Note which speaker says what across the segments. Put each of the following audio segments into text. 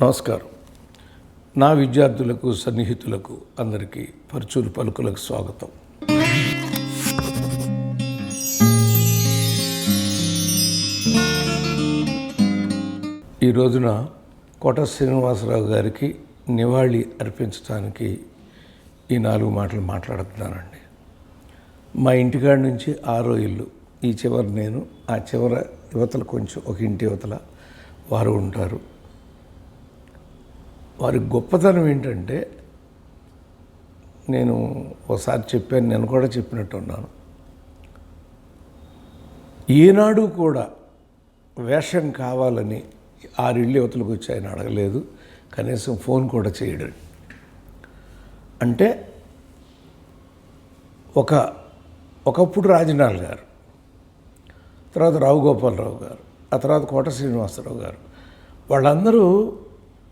Speaker 1: నమస్కారం. నా విద్యార్థులకు, సన్నిహితులకు అందరికీ పరుచూరు పలుకులకు స్వాగతం. ఈ రోజున కోట శ్రీనివాసరావు గారికి నివాళి అర్పించడానికి ఈ 4 మాటలు మాట్లాడుతున్నానండి. మా ఇంటికాడ నుంచి 6వ ఇల్లు, ఈ చివర నేను, ఆ చివర యువతల కొంచెం ఒక ఇంటి యువతల వారు ఉంటారు. వారి గొప్పతనం ఏంటంటే, నేను ఒకసారి చెప్పాను, నేను కూడా చెప్పినట్టున్నాను, ఏనాడు కూడా వేషం కావాలని 6 ఇళ్ళు యువతలకు వచ్చి ఆయన అడగలేదు. కనీసం ఫోన్ కూడా చేయడం. అంటే ఒకప్పుడు రాజనాల్ గారు, తర్వాత రావు గోపాలరావు గారు, ఆ తర్వాత కోట శ్రీనివాసరావు గారు, వాళ్ళందరూ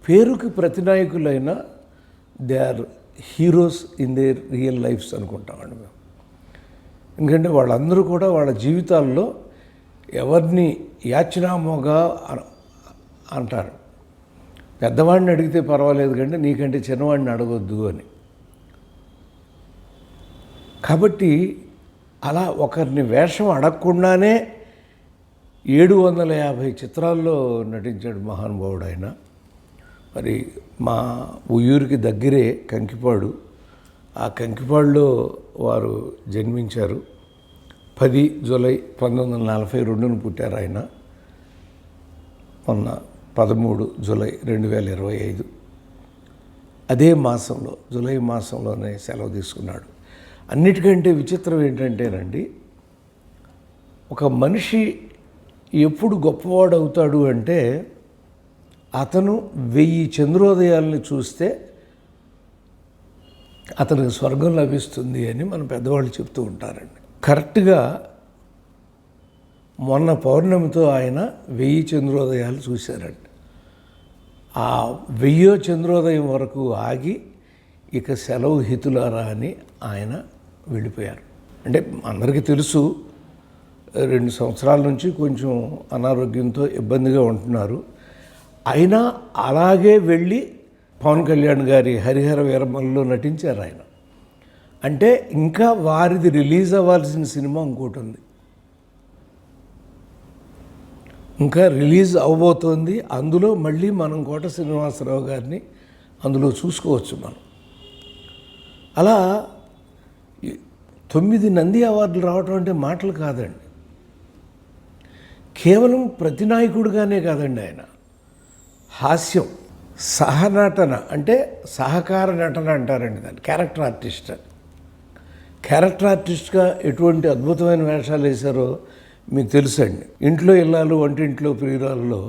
Speaker 1: పేరుకి ప్రతినాయకులైన they are heroes in their real lives అనుకుంటామండి మేము. ఎందుకంటే వాళ్ళందరూ కూడా వాళ్ళ జీవితాల్లో ఎవరిని యాచనామోగా అంటారు. పెద్దవాడిని అడిగితే పర్వాలేదు కంటే నీకంటే చిన్నవాడిని అడగొద్దు అని. కాబట్టి అలా ఒకరిని వేషం అడగకుండానే 750 చిత్రాల్లో నటించాడు మహానుభావుడు ఆయన. మరి మా ఊరికి దగ్గరే కంకిపాడు, ఆ కంకిపాడులో వారు జన్మించారు. 10 జూలై 1942 పుట్టారు ఆయన. మొన్న 13 జూలై 2025 అదే మాసంలో, జూలై మాసంలోనే సెలవు తీసుకున్నాడు. అన్నిటికంటే విచిత్రం ఏంటంటేనండి, ఒక మనిషి ఎప్పుడు గొప్పవాడు అవుతాడు అంటే, అతను 1000 చంద్రోదయాల్ని చూస్తే అతనికి స్వర్గం లభిస్తుంది అని మన పెద్దవాళ్ళు చెప్తూ ఉంటారండి. కరెక్ట్గా మొన్న పౌర్ణమితో ఆయన 1000 చంద్రోదయాలు చూశారండి. ఆ 1000వ చంద్రోదయం వరకు ఆగి ఇక సెలవు హితులారా అని ఆయన వెళ్ళిపోయారు. అంటే అందరికీ తెలుసు, 2 సంవత్సరాల నుంచి కొంచెం అనారోగ్యంతో ఇబ్బందిగా ఉంటున్నారు. అయినా అలాగే వెళ్ళి పవన్ కళ్యాణ్ గారి హరిహర వీరమల్లో నటించారు ఆయన. అంటే ఇంకా వారిది రిలీజ్ అవ్వాల్సిన సినిమా ఇంకోటి ఉంది, ఇంకా రిలీజ్ అవ్వబోతోంది. అందులో మళ్ళీ మనం కోట శ్రీనివాసరావు గారిని అందులో చూసుకోవచ్చు మనం. అలా 9 నంది అవార్డులు రావటం అంటే మాటలు కాదండి. కేవలం ప్రతినాయకుడిగానే కాదండి, ఆయన హాస్యం, సహనటన, అంటే సహకార నటన అంటారండి దాన్ని, క్యారెక్టర్ ఆర్టిస్ట్. క్యారెక్టర్ ఆర్టిస్ట్గా ఎటువంటి అద్భుతమైన వేషాలు వేశారో మీకు తెలుసండి. ఇంట్లో ఇల్లాలు వంటింట్లో ప్రియురాల్లో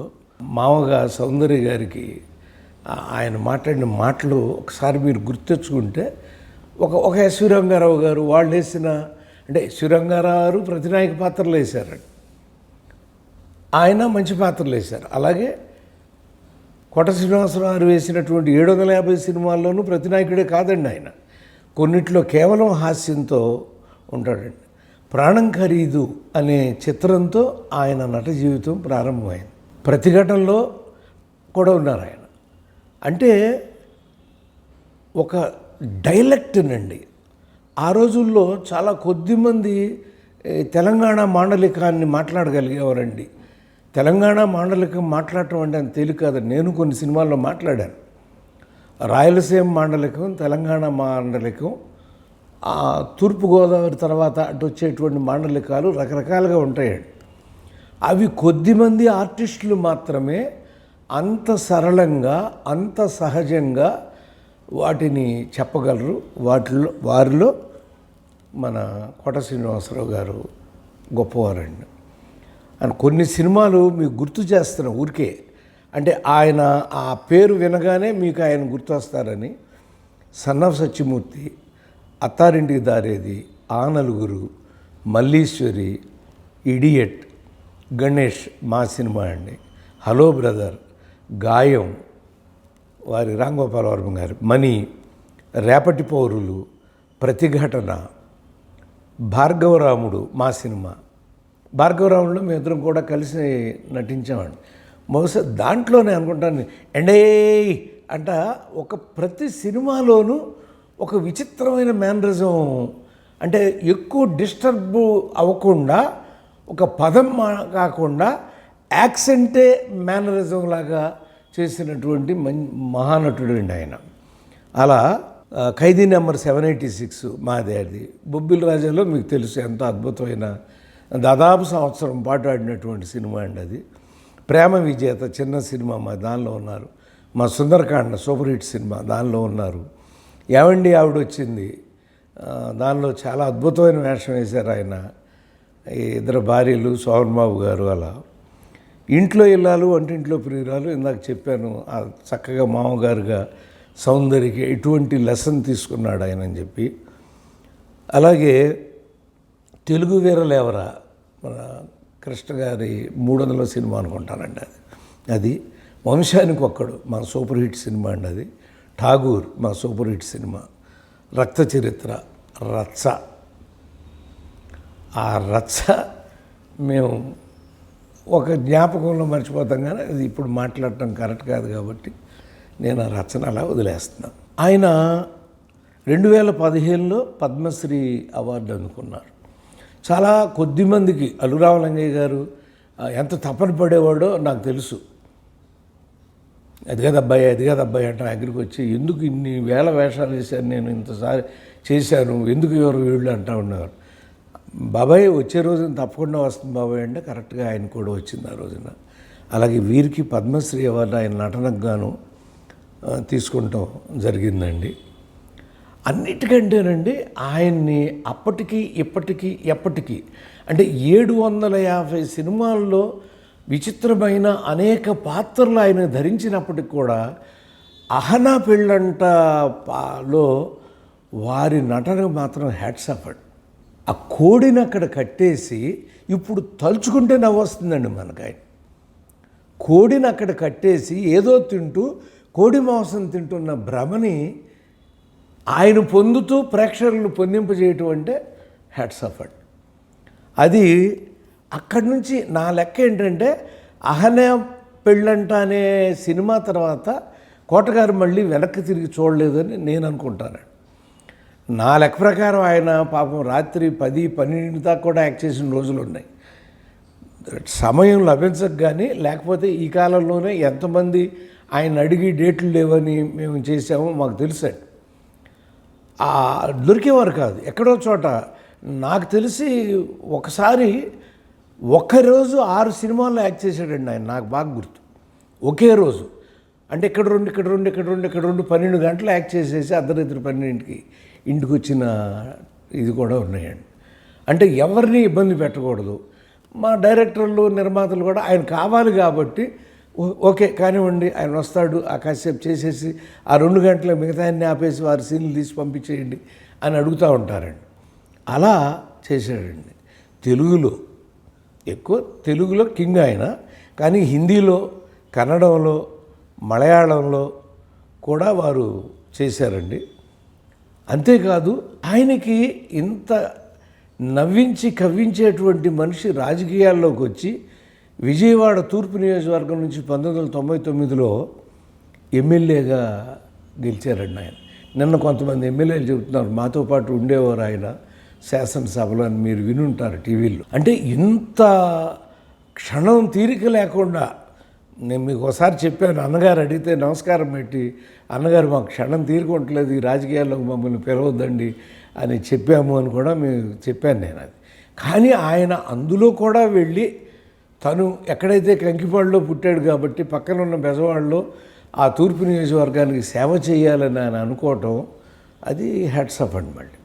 Speaker 1: మామగా సౌందర్య గారికి ఆయన మాట్లాడిన మాటలు ఒకసారి మీరు గుర్తెచ్చుకుంటే, ఒక ఎస్వి రంగారావు గారు వాళ్ళు వేసిన, అంటే ఎస్వి రంగారావు గారు ప్రతినాయక పాత్రలు వేశారండి, ఆయన మంచి పాత్రలు వేశారు. అలాగే కోట శ్రీనివాసరావు గారు వేసినటువంటి 750 సినిమాల్లోనూ ప్రతినాయకుడే కాదండి ఆయన, కొన్నిట్లో కేవలం హాస్యంతో ఉంటాడండి. ప్రాణం ఖరీదు అనే చిత్రంతో ఆయన నట జీవితం ప్రారంభమైంది. ప్రతిఘటనలో కూడా ఉన్నారు ఆయన. అంటే ఒక డైలెక్ట్నండి. ఆ రోజుల్లో చాలా కొద్దిమంది తెలంగాణ మాండలికాన్ని మాట్లాడగలిగేవారండి. తెలంగాణ మాండలికం మాట్లాడటం అంటే అంత తేలిక కాదండి. నేను కొన్ని సినిమాల్లో మాట్లాడాను. రాయలసీమ మాండలికం, తెలంగాణ మాండలికం, తూర్పుగోదావరి తర్వాత అటు వచ్చేటువంటి మాండలికాలు రకరకాలుగా ఉంటాయండి. అవి కొద్దిమంది ఆర్టిస్టులు మాత్రమే అంత సరళంగా, అంత సహజంగా వాటిని చెప్పగలరు. వారిలో మన కోట శ్రీనివాసరావు గారు గొప్పవారండి. అని కొన్ని సినిమాలు మీకు గుర్తు చేస్తున్నా ఊరికే, అంటే ఆయన ఆ పేరు వినగానే మీకు ఆయన గుర్తొస్తారని. సన్ ఆఫ్ సత్యమూర్తి, అత్తారింటికి దారేది, ఆ నలుగురు, మల్లీశ్వరి, ఇడియట్, గణేష్ మా సినిమా అండి, హలో బ్రదర్, గాయం వారి రాంగోపాల్ వర్మ గారు, మణి, రేపటి పౌరులు, ప్రతిఘటన, భార్గవరాముడు మా సినిమా. భార్గవరాముడిలో మేమిద్దరం కూడా కలిసి నటించామండి. బహుశా దాంట్లోనే అనుకుంటాను ఎండే అంట ఒక ప్రతి సినిమాలోనూ ఒక విచిత్రమైన మేనరిజం, అంటే ఎక్కువ డిస్టర్బ్ అవ్వకుండా ఒక పదం కాకుండా యాక్సెంటే మేనరిజం లాగా చేసినటువంటి మహానటుడు అండి ఆయన. అలా ఖైదీ నెంబర్ 786 మాదేది, బొబ్బిలి రాజాలో మీకు తెలుసు ఎంత అద్భుతమైన దాదాపు సంవత్సరం పాటు ఆడినటువంటి సినిమా అండి అది. ప్రేమ విజేత చిన్న సినిమా మా దానిలో ఉన్నారు. మా సుందరకాండ సూపర్ హిట్ సినిమా దానిలో ఉన్నారు. ఏవండి ఆవిడ వచ్చింది దానిలో చాలా అద్భుతమైన వేషం వేశారు ఆయన. ఇద్దరు భార్యలు సోహన్ బాబు గారు. అలా ఇంట్లో ఇల్లాలు వంటింట్లో ప్రియురాలు ఇందాక చెప్పాను. చక్కగా మామగారుగా సౌందర్యకి ఎటువంటి లెసన్ తీసుకున్నాడు ఆయన అని చెప్పి. అలాగే తెలుగు వీరలేవరా మన కృష్ణ గారి 300వ సినిమా అనుకుంటానండి అది వంశానికి ఒక్కడు మా సూపర్ హిట్ సినిమా అండి అది. ఠాగూర్ మా సూపర్ హిట్ సినిమా. రక్త చరిత్ర, రచ్చ. ఆ రచ్చ మేము ఒక జ్ఞాపకంలో మర్చిపోతాం, కానీ అది ఇప్పుడు మాట్లాడటం కరెక్ట్ కాదు కాబట్టి నేను ఆ రచన అలా వదిలేస్తున్నాను. ఆయన 2015లో పద్మశ్రీ అవార్డు అందుకున్నారు. చాలా కొద్దిమందికి అల్లురామలింగయ్య గారు ఎంత తపన పడేవాడో నాకు తెలుసు. అది కదబ్బాయి అంటే దగ్గరికి వచ్చి ఎందుకు ఇన్ని వేల వేషాలు వేశాను నేను, ఇంతసారి చేశాను, ఎందుకు ఎవరు వీళ్ళు అంటూ ఉన్నారు. బాబాయ్ వచ్చే రోజున తప్పకుండా వస్తుంది బాబాయ్ అంటే కరెక్ట్గా ఆయన కూడా వచ్చింది ఆ రోజున. అలాగే వీరికి పద్మశ్రీ అవార్డు ఆయన నటనకు గాను తీసుకుంటాం జరిగిందండి. అన్నిటికంటేనండి ఆయన్ని అప్పటికి ఇప్పటికీ ఎప్పటికీ అంటే 750 సినిమాల్లో విచిత్రమైన అనేక పాత్రలు ఆయన ధరించినప్పటికి కూడా అహనా పెళ్ళంటలో వారి నటనకు మాత్రం హ్యాట్స్ ఆఫ్ అండి. ఆ కోడిని అక్కడ కట్టేసి ఇప్పుడు తలుచుకుంటే నవ్వొస్తుందండి మనకు. ఆయన కోడిని అక్కడ కట్టేసి ఏదో తింటూ కోడి మాంసం తింటున్న భ్రమని ఆయన పొందుతూ ప్రేక్షకులను పొందింపజేయటం అంటే హ్యాట్స్ ఆఫ్ అండి. అది అక్కడి నుంచి నా లెక్క ఏంటంటే అహనా పెళ్ళంట అనే సినిమా తర్వాత కోటగారు మళ్ళీ వెనక్కి తిరిగి చూడలేదని నేను అనుకుంటాను. నా లెక్క ప్రకారం ఆయన పాపం రాత్రి 10-12 దాకా కూడా యాక్ట్ చేసిన రోజులు ఉన్నాయి. సమయం లభించక కానీ, లేకపోతే ఈ కాలంలోనే ఎంతమంది ఆయన అడిగి డేట్లు లేవని మేము చేసామో మాకు తెలుసండి. దొరికేవారు కాదు. ఎక్కడో చోట నాకు తెలిసి ఒకసారి ఒక్కరోజు 6 సినిమాల్లో యాక్ట్ చేశాడండి ఆయన, నాకు బాగా గుర్తు. ఒకే రోజు అంటే ఇక్కడ 12 గంటలు యాక్ట్ చేసేసి అర్ధరాత్రి 12కి ఇంటికి వచ్చిన ఇది కూడా ఉన్నాయండి. అంటే ఎవరిని ఇబ్బంది పెట్టకూడదు. మా డైరెక్టర్లు నిర్మాతలు కూడా ఆయన కావాలి కాబట్టి ఓకే కానివ్వండి ఆయన వస్తాడు ఆ కాసేపు చేసేసి ఆ 2 గంటల మిగతా అన్ని ఆపేసి వారి సీన్లు తీసి పంపించేయండి అని అడుగుతూ ఉంటారండి. అలా చేశాడండి. తెలుగులో కింగ్ ఆయన, కానీ హిందీలో, కన్నడంలో, మలయాళంలో కూడా వారు చేశారండి. అంతేకాదు ఆయనకి ఇంత నవ్వించి కవ్వించేటువంటి మనిషి రాజకీయాల్లోకి వచ్చి విజయవాడ తూర్పు నియోజకవర్గం నుంచి 1999లో ఎమ్మెల్యేగా గెలిచారండి ఆయన. నిన్న కొంతమంది ఎమ్మెల్యేలు చెబుతున్నారు మాతో పాటు ఉండేవారు ఆయన శాసనసభలో అని మీరు వినుంటారు టీవీలో. అంటే ఇంత క్షణం తీరిక లేకుండా, నేను మీకు ఒకసారి చెప్పాను, అన్నగారు అడిగితే నమస్కారం పెట్టి అన్నగారు మాకు క్షణం తీరుకుంటలేదు, ఈ రాజకీయాల్లోకి మమ్మల్ని పిలవద్దండి అని చెప్పాము అని కూడా మేము చెప్పాను నేను. అది కానీ ఆయన అందులో కూడా వెళ్ళి తను ఎక్కడైతే కంకిపాడులో పుట్టాడు కాబట్టి పక్కన ఉన్న బెజవాడలో ఆ తూర్పు నియోజకవర్గానికి సేవ చేయాలని ఆయన అనుకోవటం అది హ్యాట్స్ ఆఫ్ అండి. మళ్ళీ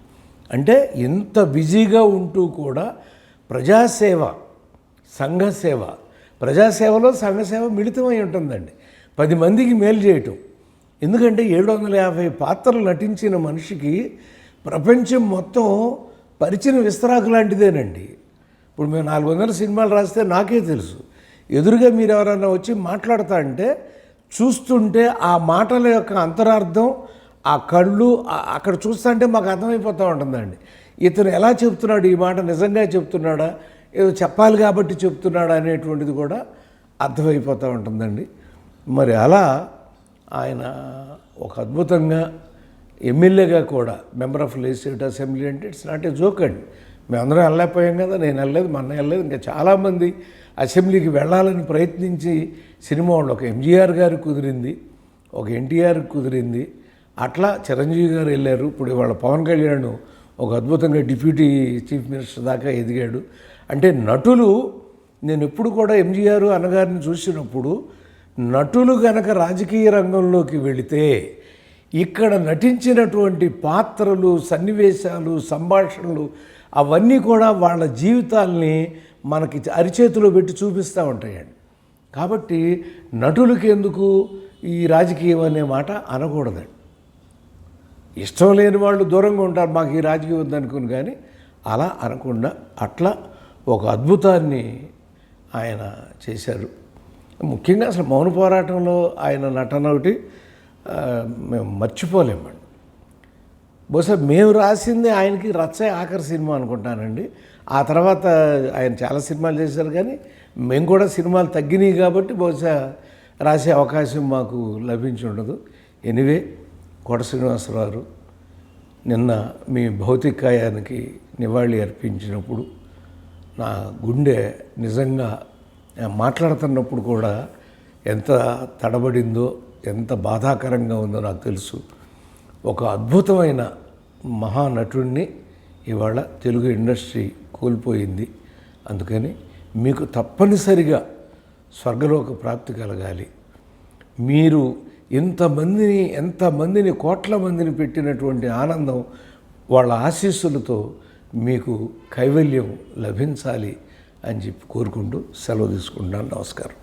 Speaker 1: అంటే ఇంత బిజీగా ఉంటూ కూడా ప్రజాసేవ, సంఘసేవ, ప్రజాసేవలో సంఘసేవ మిళితమై ఉంటుందండి. 10 మందికి మేలు చేయటం. ఎందుకంటే 750 పాత్రలు నటించిన మనిషికి ప్రపంచం మొత్తం పరిచిన విస్తరాకు లాంటిదేనండి. ఇప్పుడు మేము 400 సినిమాలు రాస్తే నాకే తెలుసు. ఎదురుగా మీరు ఎవరైనా వచ్చి మాట్లాడతా అంటే చూస్తుంటే ఆ మాటల యొక్క అంతరార్థం, ఆ కళ్ళు అక్కడ చూస్తుంటే మాకు అర్థమైపోతూ ఉంటుందండి. ఇతను ఎలా చెప్తున్నాడు, ఈ మాట నిజంగా చెప్తున్నాడా, ఏదో చెప్పాలి కాబట్టి చెప్తున్నాడా అనేటువంటిది కూడా అర్థమైపోతూ ఉంటుందండి. మరి అలా ఆయన ఒక అద్భుతంగా ఎమ్మెల్యేగా కూడా మెంబర్ ఆఫ్ లెజిస్లేటివ్ అసెంబ్లీ అంటే ఇట్స్ నాట్ ఏ జోక్ అండి. మేమందరం వెళ్ళలేకపోయాం కదా, నేను వెళ్ళలేదు, మన వెళ్ళలేదు, ఇంకా చాలామంది అసెంబ్లీకి వెళ్ళాలని ప్రయత్నించి సినిమా వాళ్ళు ఒక ఎంజీఆర్ గారికి కుదిరింది, ఒక ఎన్టీఆర్కి కుదిరింది, అట్లా చిరంజీవి గారు వెళ్ళారు. ఇప్పుడు ఇవాళ పవన్ కళ్యాణ్ ఒక అద్భుతంగా డిప్యూటీ చీఫ్ మినిస్టర్ దాకా ఎదిగాడు. అంటే నటులు, నేను ఎప్పుడు కూడా ఎంజీఆర్ అన్నగారిని చూసినప్పుడు నటులు గనక రాజకీయ రంగంలోకి వెళితే ఇక్కడ నటించినటువంటి పాత్రలు, సన్నివేశాలు, సంభాషణలు అవన్నీ కూడా వాళ్ళ జీవితాల్ని మనకి అరిచేతిలో పెట్టి చూపిస్తూ ఉంటాయండి. కాబట్టి నటులకి ఎందుకు ఈ రాజకీయం అనే మాట అనకూడదండి. ఇష్టం లేని వాళ్ళు దూరంగా ఉంటారు, మాకు ఈ రాజకీయం వద్దనుకుని, కానీ అలా అనకుండా అట్లా ఒక అద్భుతాన్ని ఆయన చేశారు. ముఖ్యంగా అసలు మౌన పోరాటంలో ఆయన నటన ఒకటి మేము మర్చిపోలేమండి. బహుశా మేము రాసింది ఆయనకి రచ్చ ఆఖరి సినిమా అనుకుంటానండి. ఆ తర్వాత ఆయన చాలా సినిమాలు చేశారు, కానీ మేము కూడా సినిమాలు తగ్గినాయి కాబట్టి బహుశా రాసే అవకాశం మాకు లభించి ఉండదు. ఎనివే, కోట శ్రీనివాసరావు నిన్న మీ భౌతికాయానికి నివాళి అర్పించినప్పుడు నా గుండె నిజంగా మాట్లాడుతున్నప్పుడు కూడా ఎంత తడబడిందో, ఎంత బాధాకరంగా ఉందో నాకు తెలుసు. ఒక అద్భుతమైన మహానటుడిని ఇవాళ తెలుగు ఇండస్ట్రీ కోల్పోయింది. అందుకని మీకు తప్పనిసరిగా స్వర్గలోక ప్రాప్తి కలగాలి. మీరు ఎంతమందిని కోట్ల మందిని పెట్టినటువంటి ఆనందం, వాళ్ళ ఆశీస్సులతో మీకు కైవల్యం లభించాలి అని చెప్పి కోరుకుంటూ సెలవు తీసుకుంటున్నాను. నమస్కారం.